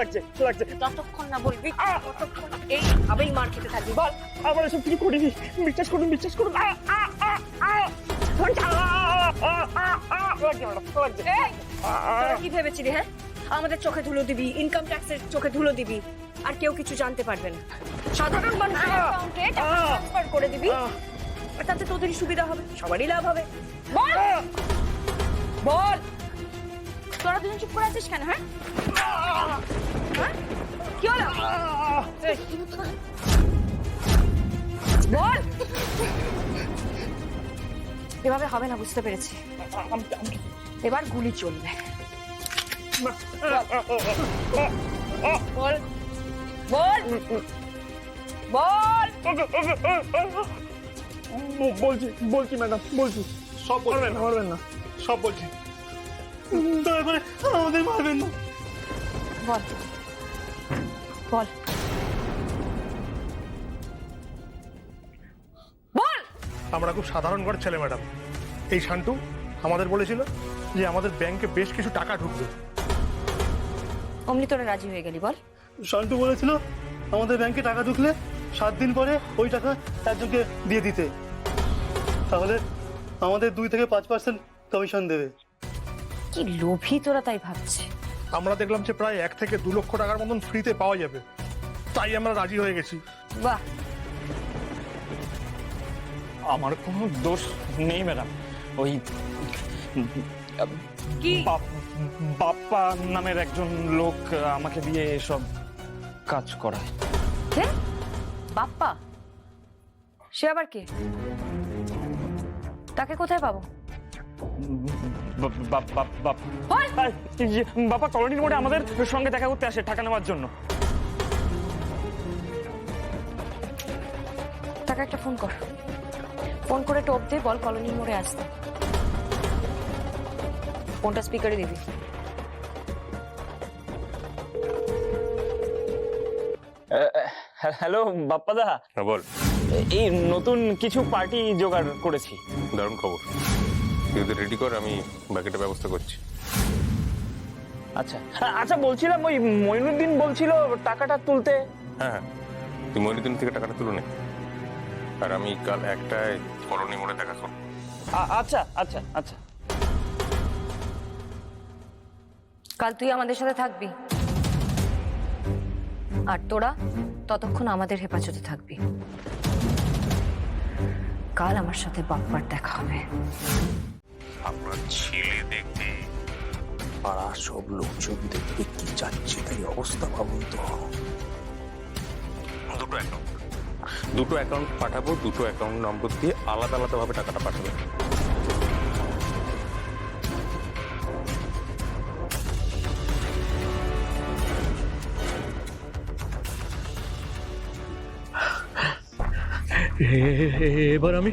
লাগছে। যতক্ষণ না বলবি ততক্ষণ এই ভাবেই মার খেতে থাকবি। বল। আমার এসব কিছু করিনি, বিশ্বাস করুন। লাগছে। এই, তোরা কি ভেবেছিলি? হ্যাঁ, আমাদের চোখে ধুলো দিবি, ইনকাম ট্যাক্সের চোখে ধুলো দিবি, আর কেউ কিছু জানতে পারবে না। সাধারণ মানুষের অ্যাকাউন্টে টাকা ট্রান্সফার করে দিবি, আর তাতে তোদেরই সুবিধা হবে, সবারই লাভ হবে। বল বল, তোরা দুজন চুপ করে আছিস কেন? হ্যাঁ, কি হলো? বল। এভাবে হবে না, বুঝতে পেরেছি। এবার গুলি চলবে। বল বল বল। বলছি ম্যাডাম, বলছি। সব মারবেন না, সব বলছি। দয়া করে আমাদের মারবেন না। বল বল বল। আমরা খুব সাধারণ ঘরের ছেলে ম্যাডাম। এই শান্টু আমাদের বলেছিল যে আমাদের ব্যাংকে বেশ কিছু টাকা ঢুকবে। অমনি তোরা রাজি হয়ে গেলি? বল। শান্টু বলেছিল আমাদের ব্যাংকে টাকা ঢুকলে 7 দিন পরে ওই টাকা একজনকে দিয়ে দিতে, তাহলে আমাদের 2 থেকে 5% কমিশন দেবে। কি লোভী তোরা তাই ভাবছে। আমরা দেখলাম যে প্রায় 1 থেকে 2 লক্ষ টাকার মতন ফ্রিতে পাওয়া যাবে, তাই আমরা রাজি হয়ে গেছি। বাহ। আমার কোনো দোষ নেই ম্যাডাম। ওই কি? বাপ্পা নামের একজন লোক আমাকে দিয়ে এসব কাজ করায়। কে? বাপ্পা? সে আবার কে? তাকে কোথায় পাবো? বাপ্পা কলোনির মোড়ে আমাদের সঙ্গে দেখা করতে আসে টাকা নেওয়ার জন্য। তাকে একটা ফোন কর, ফোন করে টোপ দে, বল কলোনির মোড়ে আসতে। ফোনটা স্পিকারে দিবি। হ্যালো বাপ্পাদা। হ্যাঁ বল। এই নতুন কিছু পার্টি জোগাড় করেছি। দারুণ খবর, তুই রেডি কর, আমি বাকিটা ব্যবস্থা করছি। আচ্ছা আচ্ছা, বলছিলাম ওই মইনুদ্দিন বলছিল টাকাটা তুলতে। হ্যাঁ, তুই মনিদিন থেকে টাকাটা তুলে নে, আর আমি কাল 1টায় কলোনি মোড়ে দেখা করব। আচ্ছা আচ্ছা আচ্ছা। কাল তুই আমাদের সাথে থাকবি, আর তোরা ততক্ষণ আমাদের হেফাজতে থাকবি। কাল আমার সাথে বাপ্পার দেখা হবে। আপনার ছেলে দেখতে পাড়ার সব লোকজন দেখতে কি যাচ্ছে, তাই অবস্থা ভাবুন তো। দুটো অ্যাকাউন্ট পাঠাবো, দুটো অ্যাকাউন্ট নম্বর দিয়ে আলাদা আলাদা ভাবে টাকাটা পাঠাবে। এবার আমি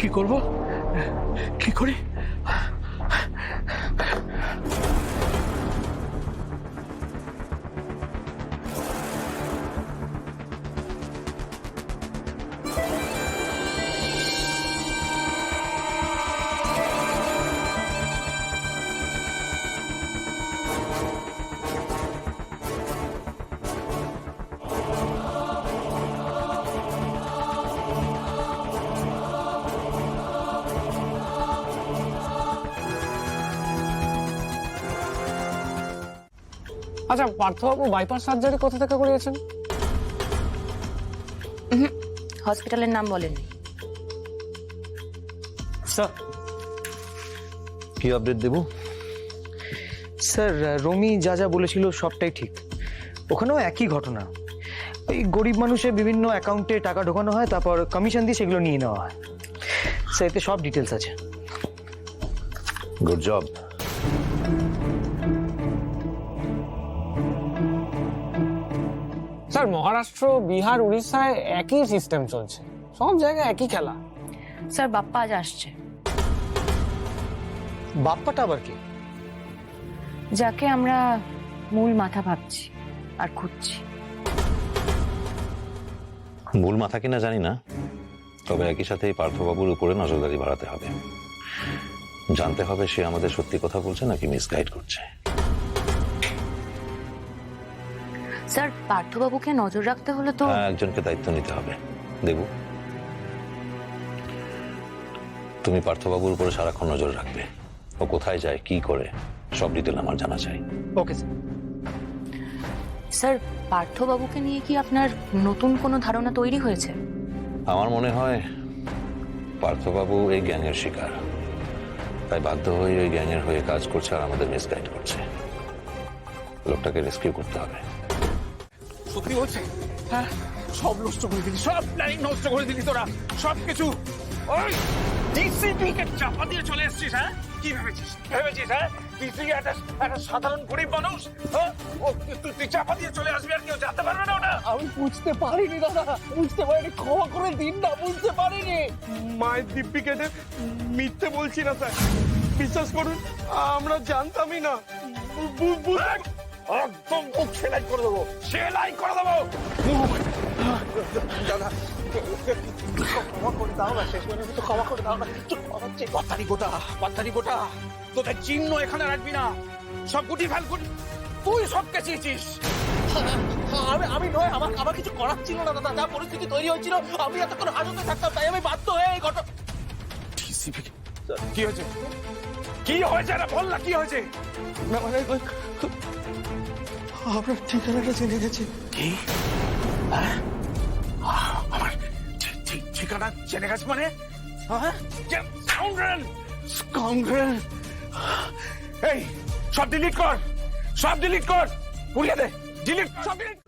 কি করব, কি করি? আচ্ছা, পার্থবাবু বাইপাস সার্জারি কোথা থেকে করিয়েছেন? হসপিটালের নাম বলেননি। স্যার কি আপডেট দেব? স্যার, রমি যা যা বলেছিল সবটাই ঠিক। ওখানেও একই ঘটনা, এই গরিব মানুষের বিভিন্ন অ্যাকাউন্টে টাকা ঢোকানো হয়, তারপর কমিশন দিয়ে সেগুলো নিয়ে নেওয়া হয়। স্যার, এতে সব ডিটেলস আছে। Good job. Sir, Maharashtra, Bihar, উড়িষ্যায় একই সিস্টেম চলছে, সব জায়গায় একই খেলা। স্যার, বাপ্পা আজ আসছে। বাপ্পাটা আবার কি? যাকে আমরা মূল মাথা ভাবছি আর খুঁজছি। মূল মাথা কিনা জানি না, তবে একই সাথে পার্থবাবুর উপরে নজরদারি বাড়াতে হবে। জানতে হবে সে আমাদের সত্যি কথা বলছে নাকি মিসগাইড করছে। স্যার পার্থবাবুকে নজর রাখতে হলে তো হ্যাঁ, একজনকে দায়িত্ব নিতে হবে। দেবু, তুমি পার্থবাবুর উপরে সারাক্ষণ নজর রাখবে। ও কোথায় যায়, কি করে, সব ডিটেল আমার জানা চাই। Okay sir. স্যার পার্থবাবুকে নিয়ে কি আপনার নতুন কোনো ধারণা তৈরি হয়েছে? আমার মনে হয় পার্থবাবু এই গ্যাংয়ের শিকার, তাই বাধ্য হয়ে ওই গ্যাংয়ের হয়ে কাজ করছে আর আমাদের মিসগাইড করছে। লোকটাকে রেস্কিউ করতে হবে। সত্যি হচ্ছে? হ্যাঁ, সব নষ্ট করে দিলি, সব প্ল্যানিং নষ্ট করে দিলি তোরা, সবকিছু। ওই ডিসিপি কে চাপা দিয়ে চলে এসেছিস। হ্যাঁ, কি ভেবেছিস হ্যাঁ? ডিসিপি একটা সাধারণ গরিব মানুষ। হ্যাঁ, ও তুই চাপা দিয়ে চলে আসবি আর কেউ জানতে পারবে না ওটা? আমি বুঝতে পারিনি দাদা, বুঝতে পারিনি, ক্ষমা করে দিন না, বুঝতে পারিনি। মায়ের দিব্যি কেটে মিথ্যে বলছি না স্যার, বিশ্বাস করুন আমরা জানতামই না। একদম মুখ সেলাই করে দেবো, সেলাই করে দেবো। দাদা ক্ষমা করে দাও না, শেষ পর্যন্ত তো ক্ষমা করে দাও না। পাত্তারি গোটা তোদের চিহ্ন এখানে রাখবি না, সব গুটি ফেল গুটি। তুই সব কেছিয়েছিস। আমি নয়, আমার কিছু করার ছিল না দাদা, যা পরিস্থিতি তৈরি হয়েছিল আমি এতক্ষণ হাজতে থাকতাম, তাই আমি বাধ্য হয়ে এই ঘটনা। কি হয়েছে? কি হয়েছে না বল না, কি হয়েছে? না মানে আপনার ঠিকানাটা জেনে গেছে। কি? আমার ঠিকানা জেনে গেছে মানে? স্কাউন্ড্রেল। এই সব ডিলিট কর, পুড়িয়ে দে, ডিলিট, সব ডিলিট।